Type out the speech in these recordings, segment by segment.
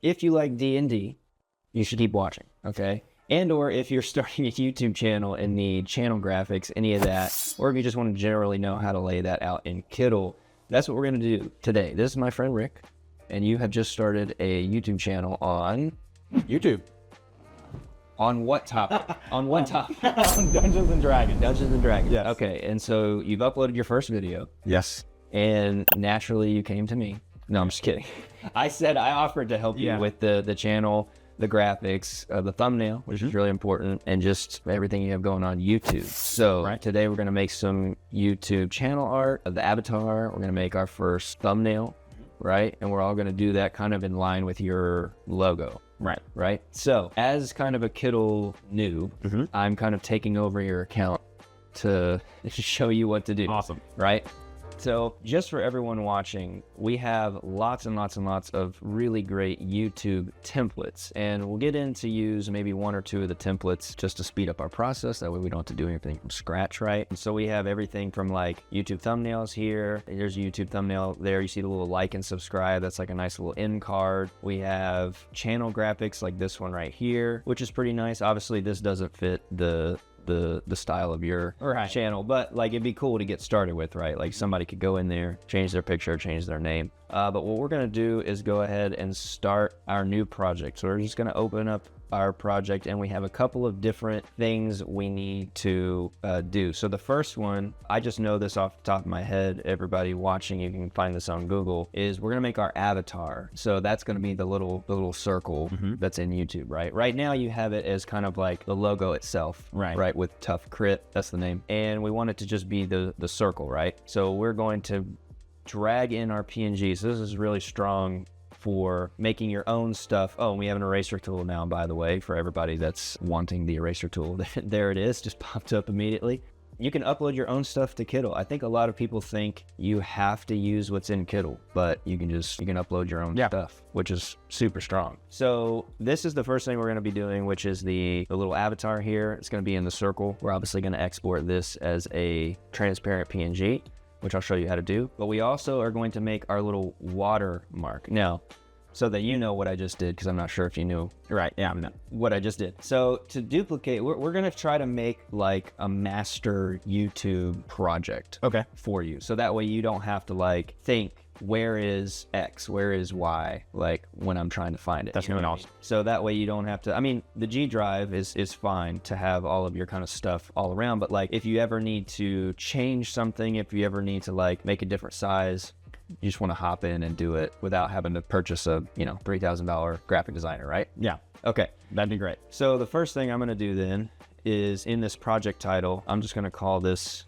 if you like D&D, you should keep watching, okay? And or if you're starting a YouTube channel and need channel graphics, any of that, or if you just want to generally know how to lay that out in Kittl, that's what we're going to do today. This is my friend Rick, and you have just started a YouTube channel on YouTube. On what topic? On what topic? On Dungeons and Dragons. Dungeons and Dragons. Yes. Okay, and so you've uploaded your first video, Yes. and naturally you came to me. No, I'm just kidding. I offered to help you with the channel, the graphics, the thumbnail, which is really important, and just everything you have going on YouTube. So today we're going to make some YouTube channel art of the avatar. We're going to make our first thumbnail, right? And we're all going to do that kind of in line with your logo. Right. So as kind of a Kittl noob, I'm kind of taking over your account to show you what to do. Awesome. Right. So just for everyone watching, we have lots and lots and lots of really great YouTube templates, and we'll get in to use maybe one or two of the templates just to speed up our process. That way we don't have to do anything from scratch, right? And so we have everything from like YouTube thumbnails here. There's a YouTube thumbnail there. You see the little like and subscribe. That's like a nice little end card. We have channel graphics like this one right here, which is pretty nice. Obviously this doesn't fit the style of your channel, but like it'd be cool to get started with, right? Like somebody could go in there, change their picture, change their name. But what we're gonna do is go ahead and start our new project. So we're just gonna open up our project, and we have a couple of different things we need to do. So the first one, I just know this off the top of my head, everybody watching, you can find this on Google, is we're gonna make our avatar. So that's gonna be the little circle that's in YouTube, right? Right now you have it as kind of like the logo itself, right? With Tough Crit, that's the name. And we want it to just be the circle, right? So we're going to drag in our PNGs. So this is really strong for making your own stuff. Oh, and we have an eraser tool now, by the way, for everybody that's wanting the eraser tool. There it is, just popped up immediately. You can upload your own stuff to Kittl. I think a lot of people think you have to use what's in Kittl, but you can upload your own stuff, which is super strong. So this is the first thing we're gonna be doing, which is the little avatar here. It's gonna be in the circle. We're obviously gonna export this as a transparent PNG, which I'll show you how to do. But we also are going to make our little watermark. Now, so that you know what I just did, because I'm not sure if you knew what I just did. So to duplicate, we're gonna try to make like a master YouTube project for you. So that way you don't have to like think, where is X, where is Y, like when I'm trying to find it. That's really awesome. So that way you don't have to, I mean, the G drive is fine to have all of your kind of stuff all around, but like if you ever need to change something, if you ever need to like make a different size, you just want to hop in and do it without having to purchase a, $3,000 graphic designer, right? Yeah. Okay. That'd be great. So the first thing I'm going to do then is in this project title, I'm just going to call this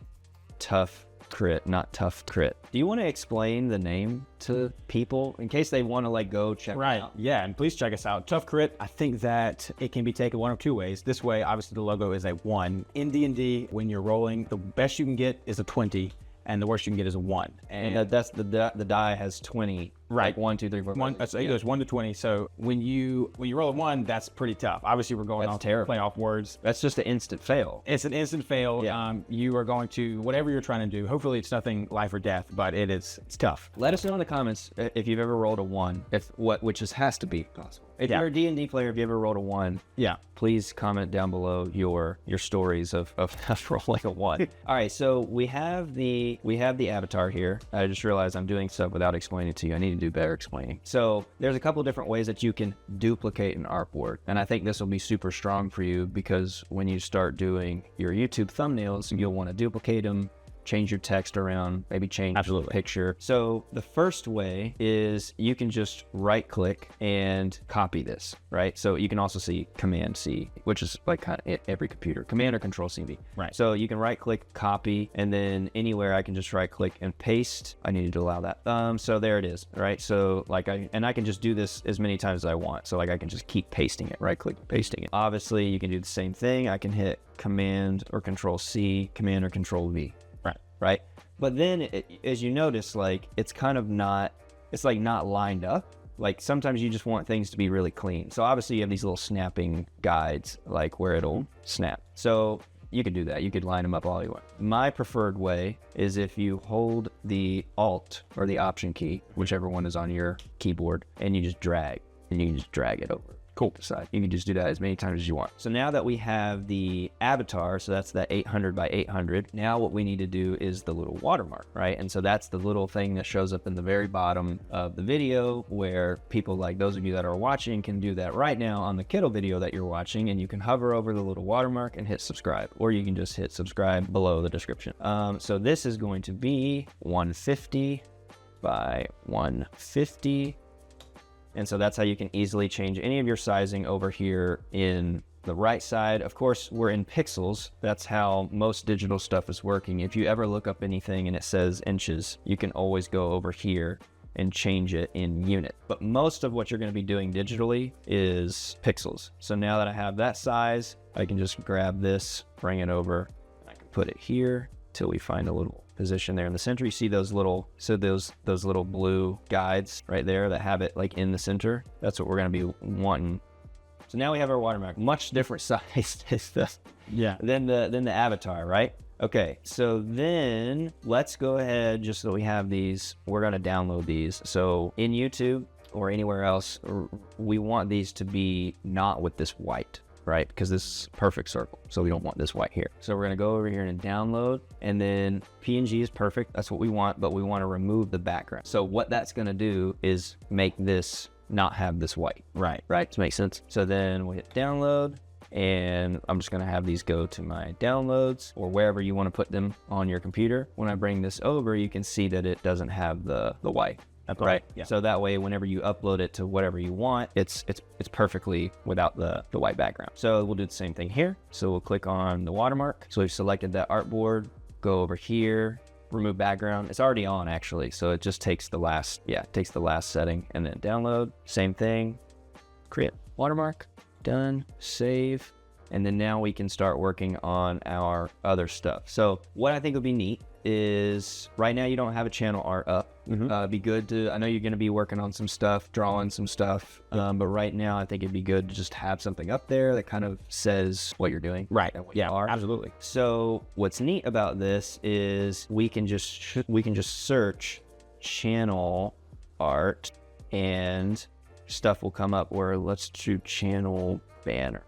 Tough Crit, not Tough Crit. Do you want to explain the name to people in case they want to like go check it out? Yeah, and please check us out. Tough Crit, I think that it can be taken one of two ways. This way, obviously the logo is a 1. In D&D, when you're rolling, the best you can get is a 20. And the worst you can get is a 1. And that's the die has 20. Like 1, 2, 3, 4, 5. So it goes 1 to 20. So when you roll a 1, that's pretty tough. Obviously, we're going off playing off words. That's just an instant fail. It's an instant fail. Yeah. You are going to whatever you're trying to do. Hopefully, it's nothing life or death, but it's tough. Let us know in the comments if you've ever rolled a 1. Which has to be possible. If you're a D&D player, if you ever rolled a 1, please comment down below your stories of rolling a 1. All right, so we have the avatar here. I just realized I'm doing stuff without explaining it to you. I need to do better explaining. So there's a couple different ways that you can duplicate an artboard, and I think this will be super strong for you because when you start doing your YouTube thumbnails, you'll want to duplicate them, change your text around, maybe change the picture. So the first way is you can just right click and copy this, right? So you can also see Command C, which is like kind of every computer, Command or Control CV. Right. So you can right click, copy, and then anywhere I can just right click and paste. I needed to allow that. So there it is, right? So like I can just do this as many times as I want. So like I can just keep pasting it, right click, pasting it. Obviously you can do the same thing. I can hit Command or Control C, Command or Control V. Right. But then as you notice, like it's kind of not lined up. Like sometimes you just want things to be really clean. So obviously you have these little snapping guides, like where it'll snap. So you could do that. You could line them up all you want. My preferred way is if you hold the Alt or the Option key, whichever one is on your keyboard, and you just drag. and you can just drag it over. Cool. Side. You can just do that as many times as you want. So now that we have the avatar, so that's that 800 by 800, now what we need to do is the little watermark, right? And so that's the little thing that shows up in the very bottom of the video, where people like those of you that are watching can do that right now on the Kittl video that you're watching, and you can hover over the little watermark and hit subscribe, or you can just hit subscribe below the description. So this is going to be 150 by 150. And so that's how you can easily change any of your sizing over here in the right side. Of course, we're in pixels. That's how most digital stuff is working. If you ever look up anything and it says inches, you can always go over here and change it in unit. But most of what you're going to be doing digitally is pixels. So now that I have that size, I can just grab this, bring it over, I can put it here till we find a little position there in the center. You see those little, so those little blue guides right there that have it like in the center. That's what we're going to be wanting. So now we have our watermark, much different size than the avatar, right? Okay, so then let's go ahead, just so we have these, we're going to download these. So in YouTube or anywhere else, we want these to be not with this white, right? Because this is a perfect circle, so we don't want this white here. So we're gonna go over here and download, and then PNG is perfect, that's what we want, but we wanna remove the background. So what that's gonna do is make this not have this white. Right? Does make sense? So then we hit download, and I'm just gonna have these go to my downloads or wherever you wanna put them on your computer. When I bring this over, you can see that it doesn't have the white. Right. Yeah. So that way, whenever you upload it to whatever you want, it's perfectly without the white background. So we'll do the same thing here. So we'll click on the watermark. So we've selected that artboard, go over here, remove background. It's already on actually. So it just takes the last, takes the last setting, and then download, same thing, create watermark, done, save. And then now we can start working on our other stuff. So what I think would be neat is right now you don't have a channel art up. It'd be good to, I know you're going to be working on some stuff, drawing some stuff, but right now I think it'd be good to just have something up there that kind of says what you're doing. Right. And what you are. Absolutely. So what's neat about this is we can just search channel art and stuff will come up, where let's do channel banner.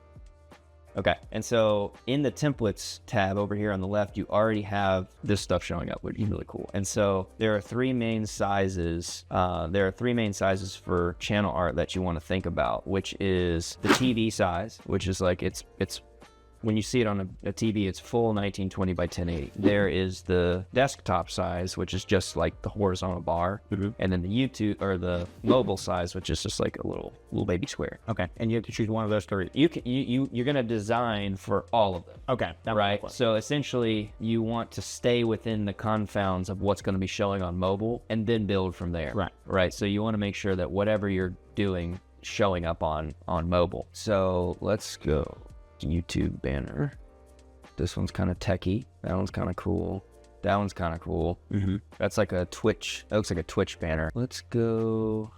Okay, and so in the templates tab over here on the left, you already have this stuff showing up, which is really cool. And so there are three main sizes. For channel art that you want to think about, which is the TV size, which is like it's when you see it on a TV, it's full 1920 by 1080. There is the desktop size, which is just like the horizontal bar, and then the YouTube or the mobile size, which is just like a little baby square. Okay, and you have to choose one of those three. You're gonna design for all of them. Okay, right. So essentially, you want to stay within the confounds of what's going to be showing on mobile, and then build from there. Right. So you want to make sure that whatever you're doing showing up on mobile. So let's go. YouTube banner. This one's kind of techie. That one's kind of cool. That one's kind of cool. That's like a Twitch. That looks like a Twitch banner. Let's go.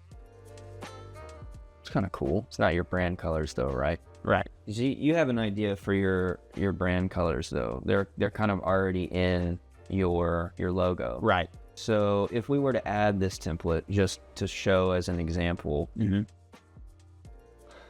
It's kind of cool. It's not your brand colors though, right? Right. You have an idea for your brand colors though. They're kind of already in your logo. Right. So if we were to add this template just to show as an example.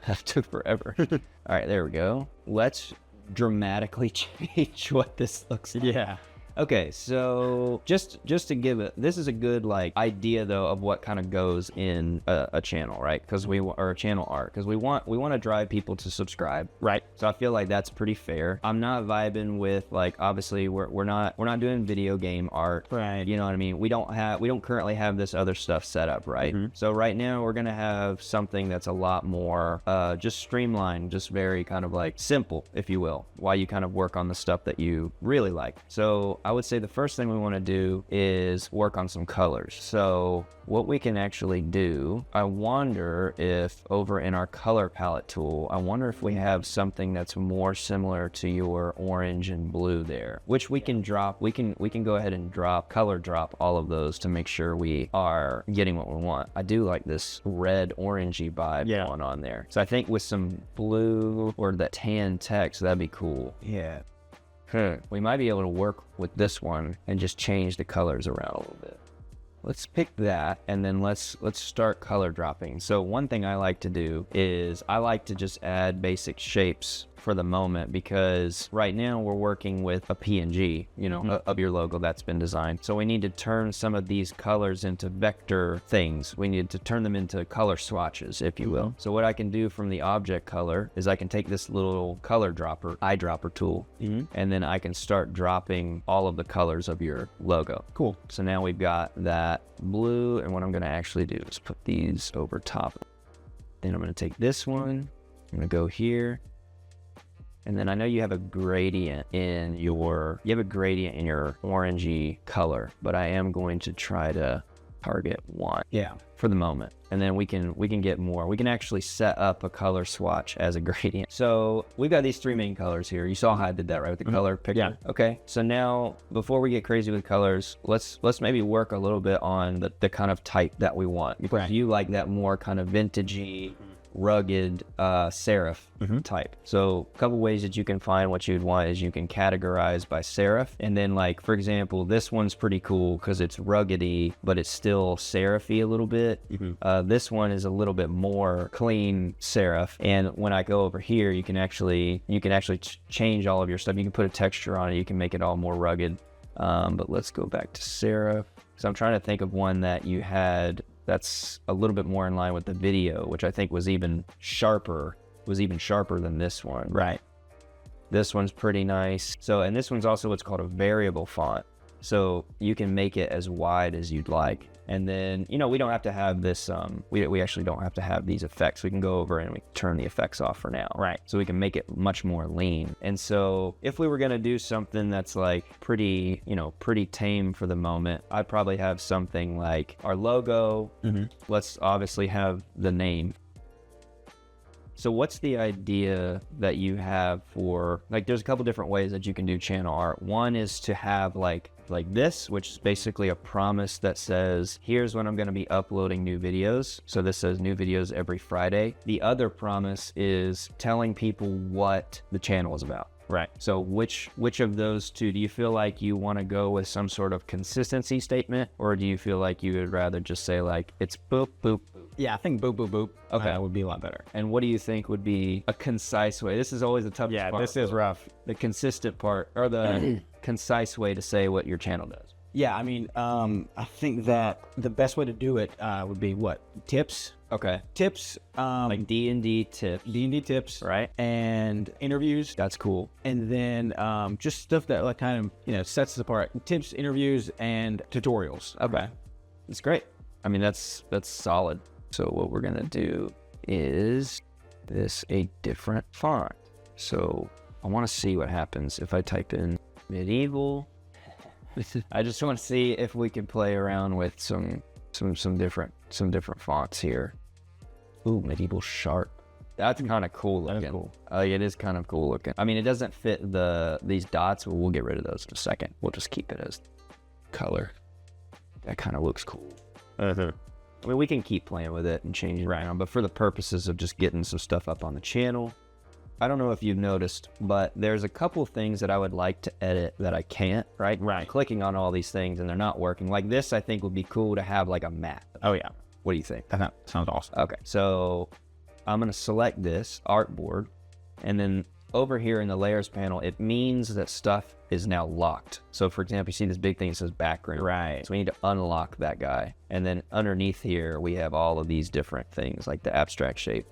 That took forever. All right, there we go. Let's dramatically change what this looks like. Yeah. Okay, so just to give it, this is a good like idea though of what kind of goes in a channel, right? Because or a channel art, because we want to drive people to subscribe, right? So I feel like that's pretty fair. I'm not vibing with like, obviously we're not doing video game art, right? You know what I mean? We don't currently have this other stuff set up, right? So right now we're gonna have something that's a lot more just streamlined, just very kind of like simple, if you will, while you kind of work on the stuff that you really like. So I would say the first thing we want to do is work on some colors. So what we can actually do, I wonder if over in our color palette tool, I wonder if we have something that's more similar to your orange and blue there, which we can drop. We can go ahead and color drop all of those to make sure we are getting what we want. I do like this red orangey vibe going on there. So I think with some blue or that tan text, that'd be cool. Yeah. We might be able to work with this one and just change the colors around a little bit. let's pick that, and then let's start color dropping. So one thing I like to do is I like to just add basic shapes for the moment, because right now we're working with a PNG, you know, of your logo that's been designed. So we need to turn some of these colors into vector things. We need to turn them into color swatches, if you will. So what I can do from the object color is I can take this little color dropper, eyedropper tool, and then I can start dropping all of the colors of your logo. Cool. So now we've got that blue, and what I'm gonna actually do is put these over top. Then I'm gonna take this one, I'm gonna go here, and then I know you have a gradient in your, orangey color, but I am going to try to target one for the moment. And then we can get more. We can actually set up a color swatch as a gradient. So we've got these 3 main colors here. You saw how I did that, right? With the color picture. Yeah. Okay. So now, before we get crazy with colors, let's maybe work a little bit on the kind of type that we want. Because you like that more kind of vintagey, rugged serif type. So a couple ways that you can find what you'd want is you can categorize by serif, and then, like, for example, this one's pretty cool because it's ruggedy but it's still serify a little bit. This one is a little bit more clean serif, and when I go over here, you can actually change all of your stuff. You can put a texture on it, you can make it all more rugged. But let's go back to serif, so I'm trying to think of one that you had that's a little bit more in line with the video, which I think was even sharper than this one. Right. This one's pretty nice. So, and this one's also what's called a variable font. So you can make it as wide as you'd like. And then, you know, we don't have to have this, we actually don't have to have these effects. We can go over and we turn the effects off for now. Right. So we can make it much more lean. And so if we were going to do something that's like pretty tame for the moment, I'd probably have something like our logo. Let's obviously have the name. So what's the idea that you have for, like, there's a couple different ways that you can do channel art. One is to have like this, which is basically a promise that says, here's when I'm going to be uploading new videos. So this says new videos every Friday. The other promise is telling people what the channel is about. Right. So which of those two, do you feel like you want to go with some sort of consistency statement, or do you feel like you would rather just say like, it's boop, boop, boop? Yeah, I think boop, boop, boop. Okay. Would be a lot better. And what do you think would be a concise way? This is always the toughest part. Yeah, this is rough. The consistent part, or the concise way to say what your channel does. Yeah, I mean, I think that the best way to do it would be what? Tips. Okay. Tips. Like D&D tips. D&D tips. Right. And interviews. That's cool. And then just stuff that like kind of, you know, sets us apart. Tips, interviews, and tutorials. Okay. That's great. I mean, that's solid. So what we're going to do is a different font. So I want to see what happens if I type in medieval. I just want to see if we can play around with some different fonts here. Ooh, medieval sharp. That's kind of cool looking. That's cool. It is kind of cool looking. I mean, it doesn't fit these dots, but we'll get rid of those in a second. We'll just keep it as color. That kind of looks cool. I mean, we can keep playing with it and changing it around, but for the purposes of just getting some stuff up on the channel, I don't know if you've noticed, but there's a couple things that I would like to edit that I can't, right? I'm clicking on all these things and they're not working. Like this, I think would be cool to have like a map. Oh yeah. What do you think? That sounds awesome. Okay, so I'm going to select this artboard, and then over here in the layers panel, it means that stuff is now locked. So for example, you see this big thing that says background. Right. So we need to unlock that guy. And then underneath here, we have all of these different things like the abstract shape.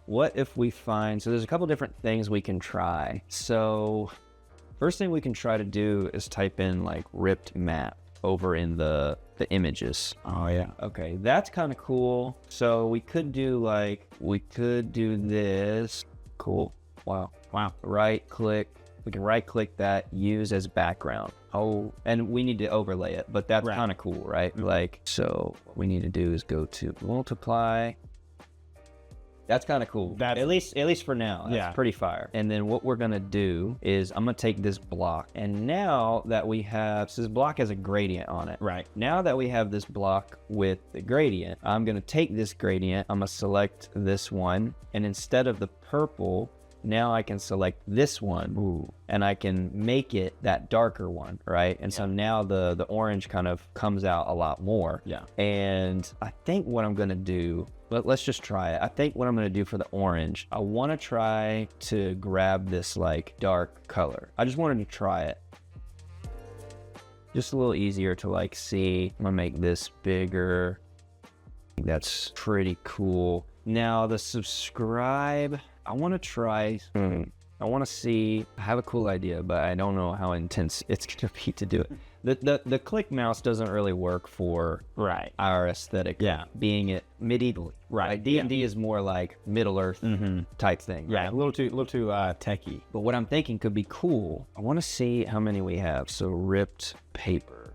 What if we find, so there's a couple different things we can try. So first thing we can try to do is type in like ripped map over in the images. Oh yeah. Okay, that's kind of cool. So we could do this. Cool. Wow. Right click. We can right click that, use as background. Oh, and we need to overlay it, but that's kind of cool, right? Like, so what we need to do is go to multiply. That's kind of cool. At least for now. That's pretty fire. And then what we're gonna do is I'm gonna take this block, and now that we have, so this block has a gradient on it. Right. Now that we have this block with the gradient, I'm gonna take this gradient, I'm gonna select this one, and instead of the purple, Now I can select this one and I can make it that darker one, right? And so now the orange kind of comes out a lot more. Yeah. And I think what I'm gonna do, let's just try it. I think what I'm gonna do for the orange, I wanna try to grab this like dark color. I just wanted to try it. Just a little easier to like see. I'm gonna make this bigger. That's pretty cool. Now the subscribe, I want to try, I want to see, I have a cool idea, but I don't know how intense it's going to be to do it. The click mouse doesn't really work for our aesthetic, being it medievally. Right. D&D is more like Middle Earth type thing. Yeah, a little too techie. But what I'm thinking could be cool, I want to see how many we have. So ripped paper.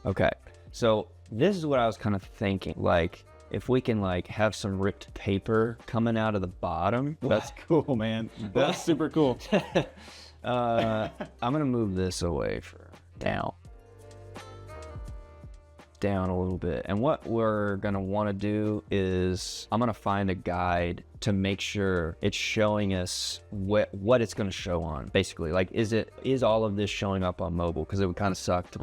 Okay. So this is what I was kind of thinking, like, if we can like have some ripped paper coming out of the bottom. That's cool, man. That's super cool. I'm gonna move this away for down a little bit. And what we're gonna want to do is I'm gonna find a guide to make sure it's showing us what it's gonna show on. Basically, like is all of this showing up on mobile? Because it would kind of suck to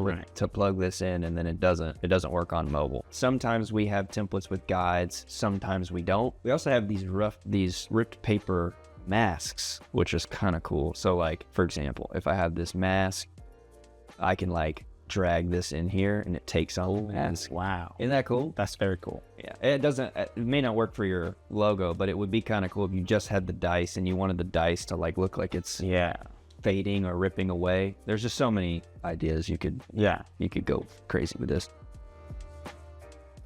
plug this in and then it doesn't work on mobile. Sometimes we have templates with guides, sometimes we don't. We also have these ripped paper masks, which is kind of cool. So like, for example, if I have this mask, I can like drag this in here and it takes on the mask. Wow. Isn't that cool? That's very cool. Yeah. It may not work for your logo, but it would be kind of cool if you just had the dice and you wanted the dice to like look like it's fading or ripping away. There's just so many ideas you could go crazy with this.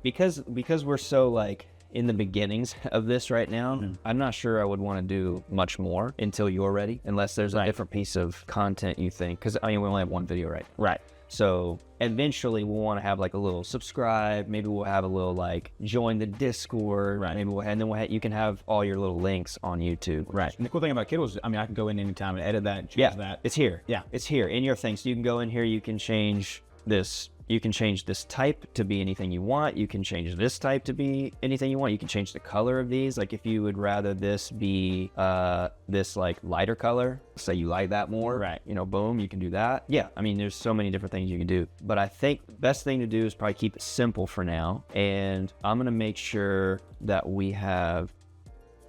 Because we're so like in the beginnings of this right now, I'm not sure I would want to do much more until you're ready, unless there's a different piece of content you think, because I mean we only have one video right now. Right. So eventually we'll want to have like a little subscribe. Maybe we'll have a little like join the Discord. Right. Maybe you can have all your little links on YouTube. Right. And the cool thing about Kittl is, I mean, I can go in anytime and edit that and choose that. It's here. Yeah. It's here in your thing. So you can go in here. You can change this. You can change this type to be anything you want. You can change this type to be anything you want. You can change the color of these. Like if you would rather this be this like lighter color, say you like that more, you know, boom, you can do that. Yeah, I mean, there's so many different things you can do. But I think the best thing to do is probably keep it simple for now. And I'm gonna make sure that we have,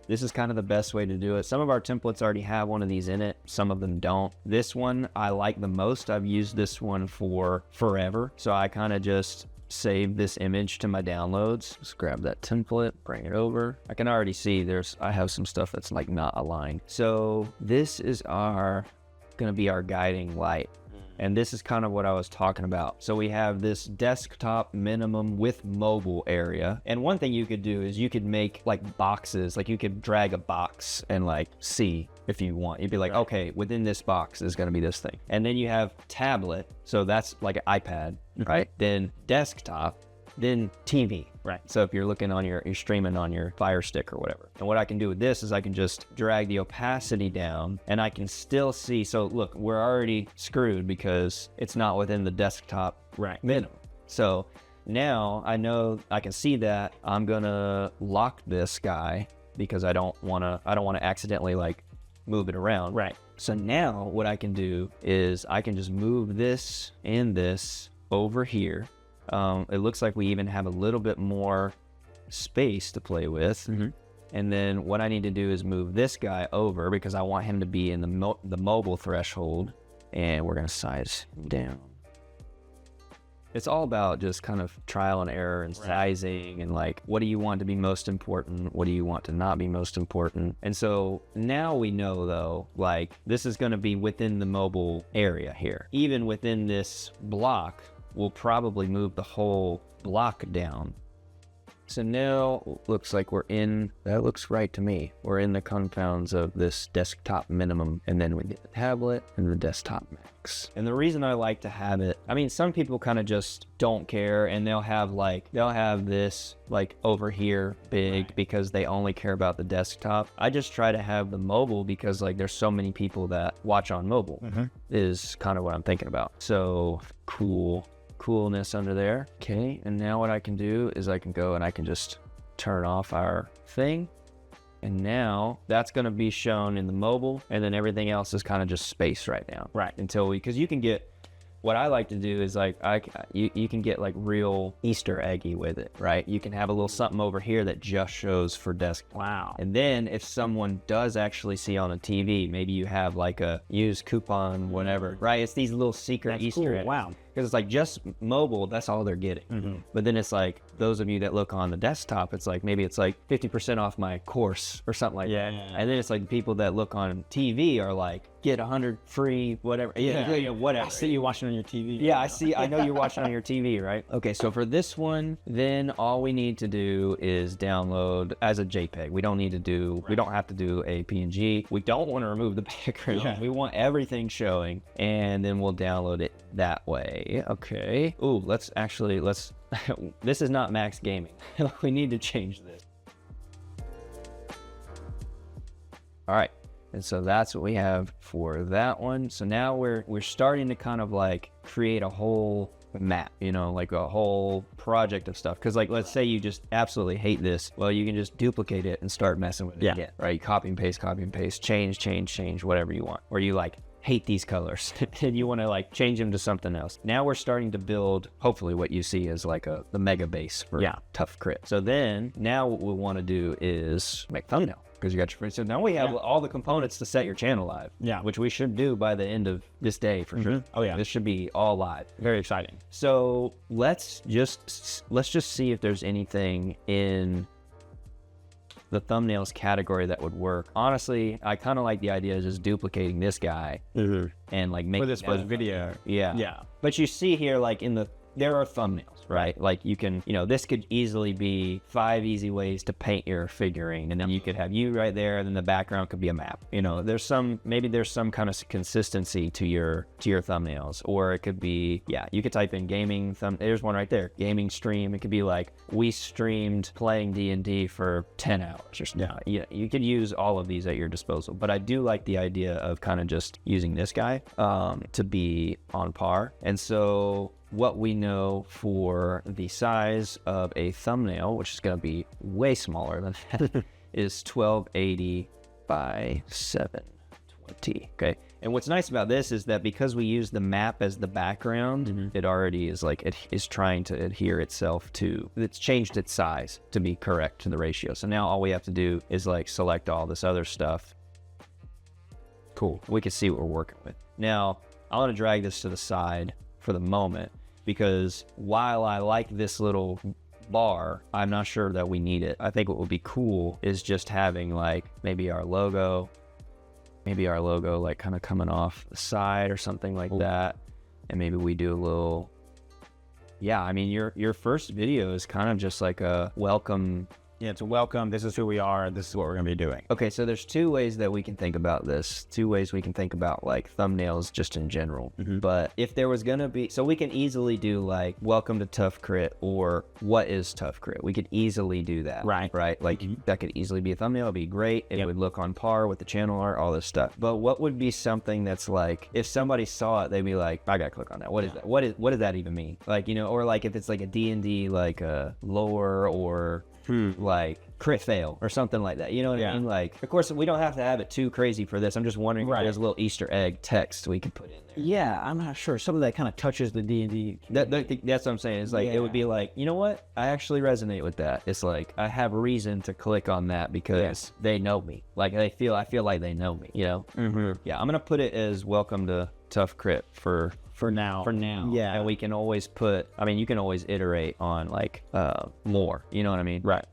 this is kind of the best way to do it. Some of our templates already have one of these in it. Some of them don't. This one I like the most. I've used this one for forever. So I kind of just save this image to my downloads. Just grab that template, bring it over. I can already see I have some stuff that's like not aligned. So this is gonna be our guiding light. And this is kind of what I was talking about. So we have this desktop minimum with mobile area. And one thing you could do is you could make like boxes, like you could drag a box and like see if you want. You'd be like, okay, within this box is gonna be this thing. And then you have tablet, so that's like an iPad, right? Then desktop, then TV. Right. So if you're looking on you're streaming on your Fire Stick or whatever. And what I can do with this is I can just drag the opacity down and I can still see. So look, we're already screwed because it's not within the desktop minimum. So now I know I can see that. I'm gonna lock this guy because I don't wanna accidentally like move it around. Right. So now what I can do is I can just move this and this over here. It looks like we even have a little bit more space to play with. And then what I need to do is move this guy over because I want him to be in the mobile threshold, and we're gonna size him down. It's all about just kind of trial and error and sizing and like, what do you want to be most important? What do you want to not be most important? And so now we know though, like this is gonna be within the mobile area here. Even within this block, we'll probably move the whole block down. So now looks like that looks right to me. We're in the confounds of this desktop minimum, and then we get the tablet and the desktop max. And the reason I like to have it, I mean, some people kind of just don't care and they'll have this like over here big because they only care about the desktop. I just try to have the mobile because like there's so many people that watch on mobile is kind of what I'm thinking about. So coolness under there. Okay, and now what I can do is I can go and I can just turn off our thing And now that's going to be shown in the mobile, and then everything else is kind of just space right now. Right. Until because you can get, what I like to do is like, you can get like real Easter eggy with it, right? You can have a little something over here that just shows for desk. Wow. And then if someone does actually see on a TV, maybe you have like a used coupon, whatever, right? It's these little secret That's Easter cool. eggs. Wow. Because it's like just mobile, that's all they're getting. But then it's like, those of you that look on the desktop, it's like, maybe it's like 50% off my course or something like that. And then it's like the people that look on TV are like, get 100 free, whatever. Yeah, whatever. I see you watching on your TV. Yeah, I know you're watching on your TV, right? Okay, so for this one, then all we need to do is download as a JPEG. We don't have to do a PNG. We don't want to remove the background. Yeah. We want everything showing, and then we'll download it that way. Okay. Ooh, let's this is not max gaming. We need to change this. All right. And so that's what we have for that one. So now we're starting to kind of like create a whole map, you know, like a whole project of stuff. Because like, let's say you just absolutely hate this. Well, you can just duplicate it and start messing with it again, right? Copy and paste, change, whatever you want. Or you like hate these colors and you want to like change them to something else. Now we're starting to build, hopefully what you see is like the mega base for Tough Crit. So then now what we want to do is make thumbnail. Because you got your friends. So now we have all the components to set your channel live. Yeah. Which we should do by the end of this day for sure. Oh yeah. This should be all live. Very exciting. So let's just see if there's anything in the thumbnails category that would work. Honestly, I kind of like the idea of just duplicating this guy and like making this was video. Yeah. But you see here, like there are thumbnails, right? Like you can, this could easily be 5 easy ways to paint your figurine. And then you could have you right there, and then the background could be a map. Maybe there's some kind of consistency to your thumbnails. Or it could be, you could type in gaming there's one right there, gaming stream. It could be like, we streamed playing D&D for 10 hours or something. Yeah. You could use all of these at your disposal. But I do like the idea of kind of just using this guy to be on par. And so what we know for the size of a thumbnail, which is going to be way smaller than that, is 1280 by 720. Okay. And what's nice about this is that because we use the map as the background, it already is like, it is trying to adhere itself to, it's changed its size to be correct to the ratio. So now all we have to do is like select all this other stuff. Cool. We can see what we're working with. Now, I want to drag this to the side for the moment, because while I like this little bar, I'm not sure that we need it. I think what would be cool is just having like maybe our logo like kind of coming off the side or something like that. And maybe we do a little, I mean, your first video is kind of just like a welcome. Yeah, it's a welcome. This is who we are. This is what we're going to be doing. Okay, so there's 2 ways that we can think about this. 2 ways we can think about like thumbnails just in general. But if there was going to be, so we can easily do like welcome to Tough Crit or what is Tough Crit. We could easily do that. Right. Like that could easily be a thumbnail. It'd be great. It would look on par with the channel art, all this stuff. But what would be something that's like, if somebody saw it, they'd be like, I got to click on that. What is that? What does that even mean? Like, or like if it's like a D&D, like a lore or like crit fail or something like that, you know what I mean? Like, of course we don't have to have it too crazy for this. I'm just wondering if there's a little Easter egg text we could put in there. Yeah, I'm not sure. Some of that kind of touches the D&D. That's what I'm saying. It's like, it would be like, you know what? I actually resonate with that. It's like, I have reason to click on that because they know me. Like I feel like they know me, Yeah, I'm going to put it as welcome to Tough Crit for now. Yeah. And we can always you can always iterate on like more, you know what I mean? Right.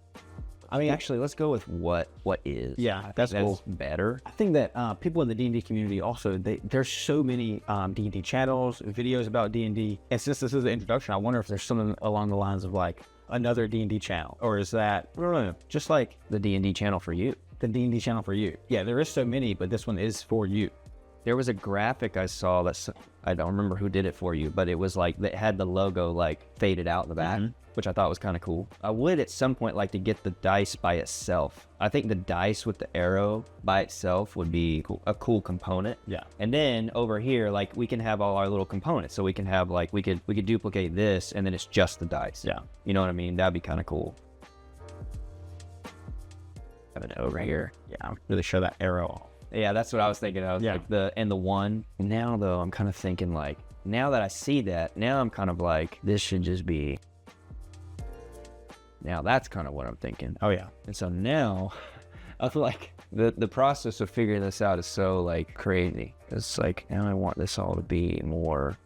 I mean, actually, let's go with what is. Yeah, that's cool. Better. I think that people in the D&D community also, there's so many D&D channels, videos about D&D. And since this is the introduction, I wonder if there's something along the lines of like another D&D channel, or is that, I don't know, just like the D&D channel for you. The D&D channel for you. Yeah, there is so many, but this one is for you. There was a graphic I saw I don't remember who did it for you, but it was like, it had the logo like faded out in the back, which I thought was kind of cool. I would at some point like to get the dice by itself. I think the dice with the arrow by itself would be a cool component. Yeah. And then over here, like we can have all our little components. So we can have like, we could duplicate this and then it's just the dice. Yeah. You know what I mean? That'd be kind of cool. And over here. Yeah, really show that arrow off. Yeah, that's what I was thinking of. Yeah. Like the one. Now though, I'm kind of thinking like, now that I see that, now I'm kind of like, this should just be. Now that's kind of what I'm thinking. Oh yeah. And so now, I feel like the process of figuring this out is so like crazy. It's like, now I want this all to be more.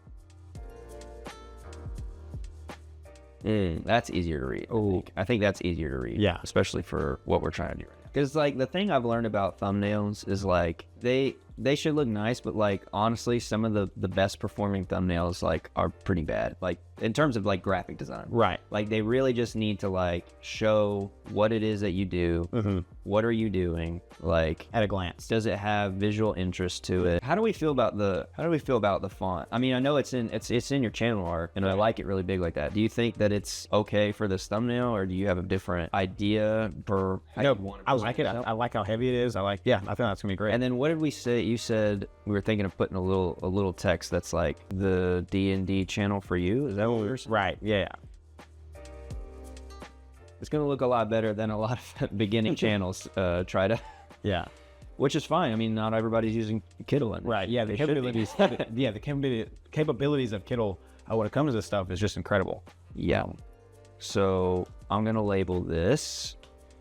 That's easier to read. I think that's easier to read. Yeah. Especially for what we're trying to do right now. Because like the thing I've learned about thumbnails is like they should look nice, but like honestly, some of the best performing thumbnails like are pretty bad. Like in terms of like graphic design. Right. Like they really just need to like show what it is that you do. What are you doing? Like At a glance. does it have visual interest to it? How do we feel about the font? I mean, I know it's in your channel art, and I like it really big like that. Do you think that it's okay for this thumbnail, or do you have a different idea for how you want it? I like it. I like how heavy it is. I think that's gonna be great. And then what did we say? You said we were thinking of putting a little text that's like the D&D channel for you. Is that what we were saying? Right. Yeah. It's gonna look a lot better than a lot of beginning channels try to. Yeah. Which is fine. I mean, not everybody's using Kittl. Right. Yeah. The capabilities. The capabilities of Kittl when it comes to this stuff is just incredible. Yeah. So I'm gonna label this.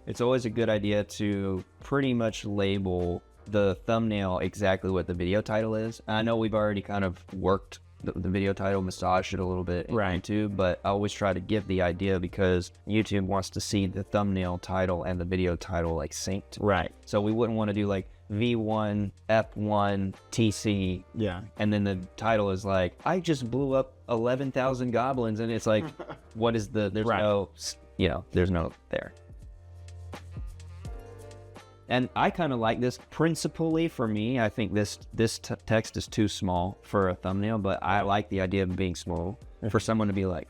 It's always a good idea to pretty much label the thumbnail exactly what the video title is. I know we've already kind of worked the video title, massaged it a little bit in YouTube, but I always try to give the idea because YouTube wants to see the thumbnail title and the video title like synced. Right. So we wouldn't want to do like V1 F1 TC. Yeah. And then the title is like, I just blew up 11,000 goblins, and it's like, what is the? There's no, there's no there. And I kind of like this principally for me. I think this text is too small for a thumbnail, but I like the idea of being small for someone to be like,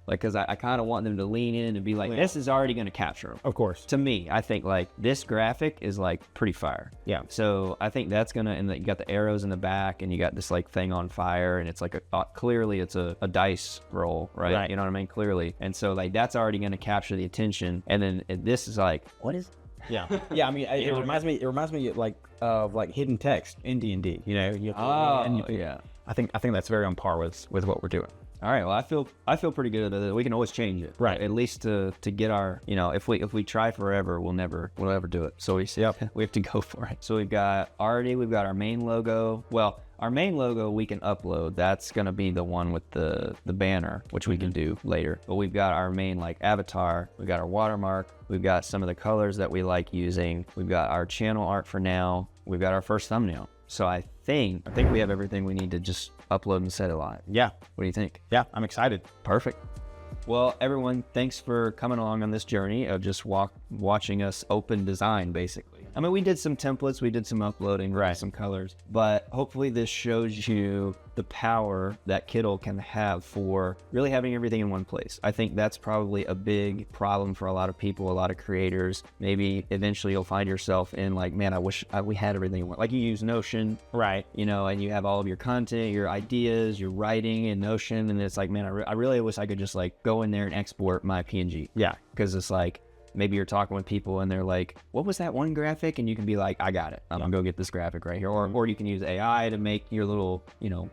because I kind of want them to lean in and be like, this is already going to capture them. Of course. To me, I think like this graphic is like pretty fire. Yeah. So I think that's gonna, and you got the arrows in the back, and you got this like thing on fire, and it's like clearly it's a dice roll, right? You know what I mean? Clearly. And so like that's already going to capture the attention, and then this is like, what is? Yeah. Yeah. I mean, it reminds me. It reminds me like of like hidden text in D&D. You know. Yeah. I think that's very on par with what we're doing. All right. Well, I feel pretty good at it. We can always change it. Right. At least to get our, if we try forever, we'll never do it. So we have to go for it. So we've got our main logo. Well, our main logo we can upload. That's gonna be the one with the banner, which we can do later. But we've got our main like avatar. We've got our watermark. We've got some of the colors that we like using. We've got our channel art for now. We've got our first thumbnail. So I think we have everything we need to just upload and set it live. Yeah. What do you think? Yeah, I'm excited. Perfect. Well, everyone, thanks for coming along on this journey of just watching us open design, basically. I mean, we did some templates, we did some uploading, some colors, but hopefully this shows you the power that Kittl can have for really having everything in one place. I think that's probably a big problem for a lot of people, a lot of creators. Maybe eventually you'll find yourself in like, man, I wish we had everything in one. Like you use Notion, right? And you have all of your content, your ideas, your writing in Notion, and it's like, man, I really wish I could just like go in there and export my PNG. Yeah. Because it's like, maybe you're talking with people and they're like, what was that one graphic? And you can be like, I got it. I'm gonna go get this graphic right here. Or you can use AI to make your little,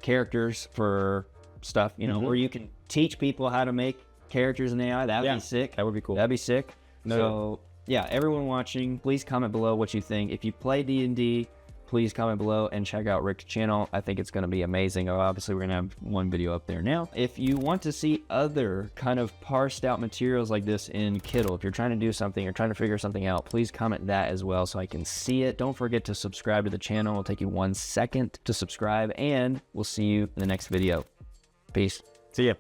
characters for stuff, or you can teach people how to make characters in AI. That'd be sick. That would be cool. That'd be sick. So yeah, everyone watching, please comment below what you think. If you play D&D, please comment below and check out Rick's channel. I think it's going to be amazing. Obviously, we're going to have one video up there now. If you want to see other kind of parsed out materials like this in Kittl, if you're trying to do something or trying to figure something out, please comment that as well so I can see it. Don't forget to subscribe to the channel. It'll take you 1 second to subscribe, and we'll see you in the next video. Peace. See ya.